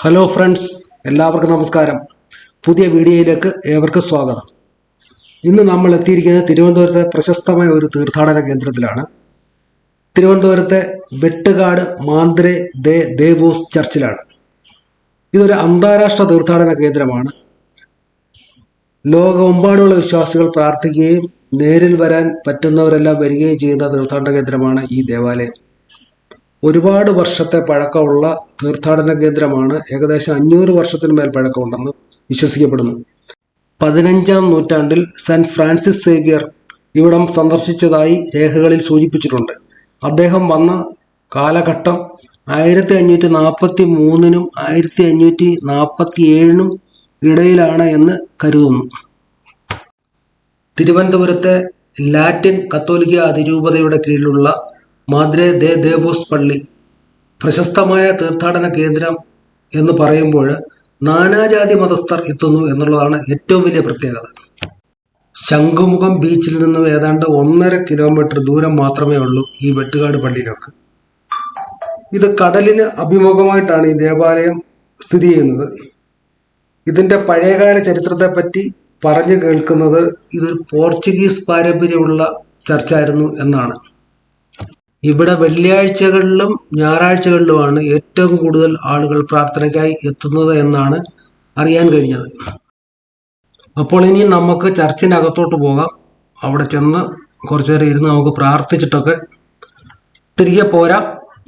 Hello friends, എല്ലാവർക്കും നമസ്കാരം. പുതിയ വീഡിയോയിലേക്ക് ഏവർക്കും സ്വാഗതം. ഇന്ന് നമ്മൾ എത്തിയിരിക്കുന്നത് തിരുവനന്തപുരത്തെ പ്രശസ്തമായ ഒരു തീർത്ഥാടന കേന്ദ്രത്തിലാണ്. തിരുവനന്തപുരത്തെ വെട്ടുകാട് മാന്ദ്രെ ദേ ദേവോസ് ചർച്ചിലാണ്. ഇതൊരു അന്താരാഷ്ട്ര തീർത്ഥാടന കേന്ദ്രമാണ്. ലോകമെമ്പാടുമുള്ള വിശ്വാസികൾ പ്രാർത്ഥിക്കുകയും നേരിൽ വരാൻ പറ്റുന്നവരെല്ലാം വരികയും ചെയ്യുന്ന തീർത്ഥാടന കേന്ദ്രമാണ് ഈ ദേവാലയം. ഒരുപാട് വർഷത്തെ പഴക്കമുള്ള തീർത്ഥാടന കേന്ദ്രമാണ്. ഏകദേശം 500 വർഷത്തിന് മേൽ പഴക്കമുണ്ടെന്ന് വിശ്വസിക്കപ്പെടുന്നു. 15-ാം നൂറ്റാണ്ടിൽ സെന്റ് ഫ്രാൻസിസ് സേവ്യർ ഇവിടം സന്ദർശിച്ചതായി രേഖകളിൽ സൂചിപ്പിച്ചിട്ടുണ്ട്. അദ്ദേഹം വന്ന കാലഘട്ടം 1543-നും 1547-നും ഇടയിലാണ് എന്ന് കരുതുന്നു. തിരുവനന്തപുരത്തെ ലാറ്റിൻ കത്തോലിക്ക അതിരൂപതയുടെ കീഴിലുള്ള മാദ്രെ ദേ ദേവോസ് പള്ളി പ്രശസ്തമായ തീർത്ഥാടന കേന്ദ്രം എന്ന് പറയുമ്പോൾ നാനാജാതി മതസ്ഥർ എത്തുന്നു എന്നുള്ളതാണ് ഏറ്റവും വലിയ പ്രത്യേകത. ശംഖുമുഖം ബീച്ചിൽ നിന്നും ഏതാണ്ട് 1.5 കിലോമീറ്റർ ദൂരം മാത്രമേ ഉള്ളൂ ഈ വെട്ടുകാട് പള്ളിയിലേക്ക്. ഇത് കടലിന് അഭിമുഖമായിട്ടാണ് ഈ ദേവാലയം സ്ഥിതി ചെയ്യുന്നത്. ഇതിൻ്റെ പഴയകാല ചരിത്രത്തെപ്പറ്റി പറഞ്ഞു കേൾക്കുന്നത് ഇതൊരു പോർച്ചുഗീസ് പാരമ്പര്യമുള്ള ചർച്ചായിരുന്നു എന്നാണ്. ഇവിടെ വെള്ളിയാഴ്ചകളിലും ഞായറാഴ്ചകളിലുമാണ് ഏറ്റവും കൂടുതൽ ആളുകൾ പ്രാർത്ഥനയ്ക്കായി എത്തുന്നത് എന്നാണ് അറിയാൻ കഴിഞ്ഞത്. അപ്പോൾ ഇനി നമുക്ക് ചർച്ചിനകത്തോട്ട് പോകാം. അവിടെ ചെന്ന് കുറച്ചു നേരം ഇരുന്ന് നമുക്ക് പ്രാർത്ഥിച്ചിട്ടൊക്കെ തിരികെ പോരാം.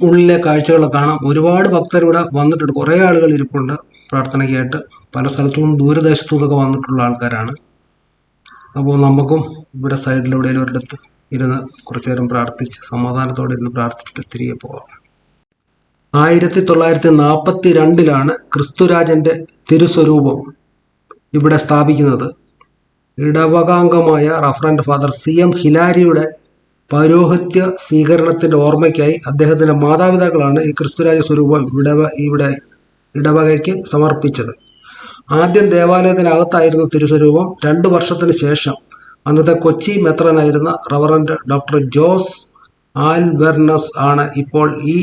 ഉള്ളിലെ കാഴ്ചകളൊക്കെ കാണാം. ഒരുപാട് ഭക്തർ ഇവിടെ വന്നിട്ടുണ്ട്. കുറേ ആളുകൾ ഇരിപ്പുണ്ട് പ്രാർത്ഥനയ്ക്കായിട്ട്. പല സ്ഥലത്തുനിന്നും ദൂരദേശത്തു നിന്നൊക്കെ വന്നിട്ടുള്ള ആൾക്കാരാണ്. അപ്പോൾ നമുക്കും ഇവിടെ സൈഡിൽ എവിടെയെങ്കിലും ഒരിടത്ത് ഇരുന്ന് കുറച്ചു നേരം പ്രാർത്ഥിച്ച് സമാധാനത്തോടെ ഇരുന്ന് പ്രാർത്ഥിച്ചിട്ട് തിരികെ പോകാം. 1942 ക്രിസ്തുരാജന്റെ തിരുസ്വരൂപം ഇവിടെ സ്ഥാപിക്കുന്നത്. ഇടവകാംഗമായ റഫറന്റ് ഫാദർ CM ഹിലാരിയുടെ പൗരോഹിത്യ സ്വീകരണത്തിന്റെ ഓർമ്മയ്ക്കായി അദ്ദേഹത്തിന്റെ മാതാപിതാക്കളാണ് ഈ ക്രിസ്തുരാജ സ്വരൂപം ഇവിടെ ഇടവകയ്ക്ക് സമർപ്പിച്ചത്. ആദ്യം ദേവാലയത്തിനകത്തായിരുന്നു തിരുസ്വരൂപം. 2 വർഷത്തിന് ശേഷം അന്നത്തെ കൊച്ചി മെത്രനായിരുന്ന റവറന്റ് ഡോക്ടർ ജോസ് ആൽവെർണസ് ആണ് ഇപ്പോൾ ഈ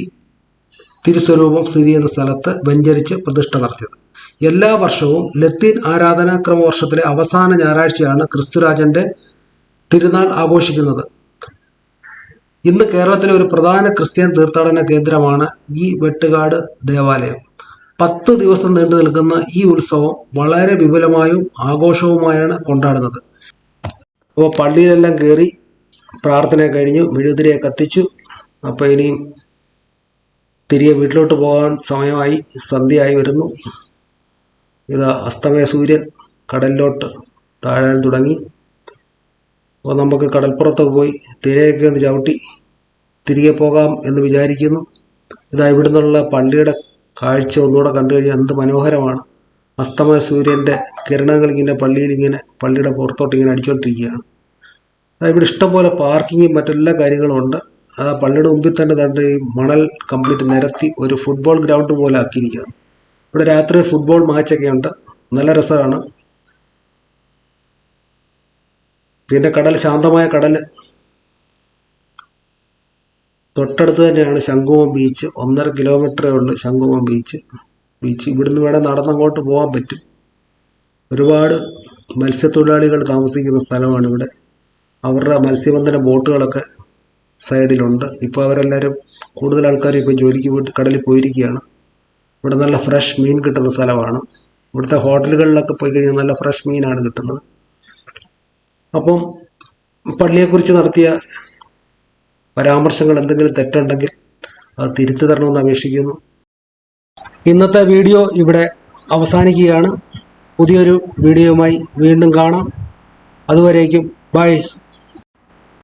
തിരുസ്വരൂപം സ്ഥിതി ചെയ്യുന്ന സ്ഥലത്ത് വെഞ്ചരിച്ച് പ്രതിഷ്ഠ നടത്തിയത്. എല്ലാ വർഷവും ലത്തീൻ ആരാധനാക്രമ വർഷത്തിലെ അവസാന ഞായറാഴ്ചയാണ് ക്രിസ്തുരാജന്റെ തിരുനാൾ ആഘോഷിക്കുന്നത്. ഇന്ന് കേരളത്തിലെ ഒരു പ്രധാന ക്രിസ്ത്യൻ തീർത്ഥാടന കേന്ദ്രമാണ് ഈ വെട്ടുകാട് ദേവാലയം. 10 ദിവസം നീണ്ടു നിൽക്കുന്ന ഈ ഉത്സവം വളരെ വിപുലമായും ആഘോഷവുമായാണ് കൊണ്ടാടുന്നത്. അപ്പോൾ പള്ളിയിലെല്ലാം കയറി പ്രാർത്ഥന കഴിഞ്ഞു, മെഴുകുതിരിയെ കത്തിച്ചു. അപ്പോൾ ഇനിയും തിരികെ വീട്ടിലോട്ട് പോകാൻ സമയമായി, സന്ധ്യയായി വരുന്നു. ഇത് അസ്തമയ സൂര്യൻ കടലിലോട്ട് താഴാൻ തുടങ്ങി. അപ്പോൾ നമുക്ക് കടൽപ്പുറത്തൊക്കെ പോയി തിരയൊക്കെ ഒന്ന് ചവിട്ടി തിരികെ പോകാം എന്ന് വിചാരിക്കുന്നു. ഇതാ ഇവിടെ നിന്നുള്ള പള്ളിയുടെ കാഴ്ച ഒന്നുകൂടെ കണ്ടു കഴിഞ്ഞാൽ എന്ത് മനോഹരമാണ്. അസ്തമയ സൂര്യൻ്റെ കിരണങ്ങൾ ഇങ്ങനെ പള്ളിയുടെ പുറത്തോട്ട് ഇങ്ങനെ അടിച്ചുകൊണ്ടിരിക്കുകയാണ്. ഇവിടെ ഇഷ്ടംപോലെ പാർക്കിങ്ങും മറ്റെല്ലാ കാര്യങ്ങളും ഉണ്ട്. പള്ളിയുടെ മുമ്പിൽ തന്നെ തണ്ട് ഈ മണൽ കംപ്ലീറ്റ് നിരത്തി ഒരു ഫുട്ബോൾ ഗ്രൗണ്ട് പോലെ ആക്കിയിരിക്കുകയാണ്. ഇവിടെ രാത്രി ഫുട്ബോൾ മാച്ചൊക്കെ ഉണ്ട്. നല്ല രസമാണ്. പിന്നെ കടൽ, ശാന്തമായ കടൽ. തൊട്ടടുത്ത് തന്നെയാണ് ശംഖുമുഖം ബീച്ച്. 1.5 കിലോമീറ്ററേ ഉള്ളൂ ശംഖുമുഖം ബീച്ച്. ഇവിടുന്ന് വേണേൽ നടന്നങ്ങോട്ട് പോകാൻ പറ്റും. ഒരുപാട് മത്സ്യത്തൊഴിലാളികൾ താമസിക്കുന്ന സ്ഥലമാണ് ഇവിടെ. അവരുടെ മത്സ്യബന്ധന ബോട്ടുകളൊക്കെ സൈഡിലുണ്ട്. ഇപ്പോൾ അവരെല്ലാവരും, കൂടുതൽ ആൾക്കാരും ഇപ്പോൾ ജോലിക്ക് പോയിട്ട് കടലിൽ പോയിരിക്കുകയാണ്. ഇവിടെ നല്ല ഫ്രഷ് മീൻ കിട്ടുന്ന സ്ഥലമാണ്. ഇവിടുത്തെ ഹോട്ടലുകളിലൊക്കെ പോയി കഴിഞ്ഞാൽ നല്ല ഫ്രഷ് മീനാണ് കിട്ടുന്നത്. അപ്പം പള്ളിയെക്കുറിച്ച് നടത്തിയ പരാമർശങ്ങൾ എന്തെങ്കിലും തെറ്റുണ്ടെങ്കിൽ അത് തിരുത്തി തരണമെന്ന് അപേക്ഷിക്കുന്നു. ഇന്നത്തെ വീഡിയോ ഇവിടെ അവസാനിക്കുകയാണ്. പുതിയൊരു വീഡിയോയുമായി വീണ്ടും കാണാം. അതുവരേക്കും ബൈ.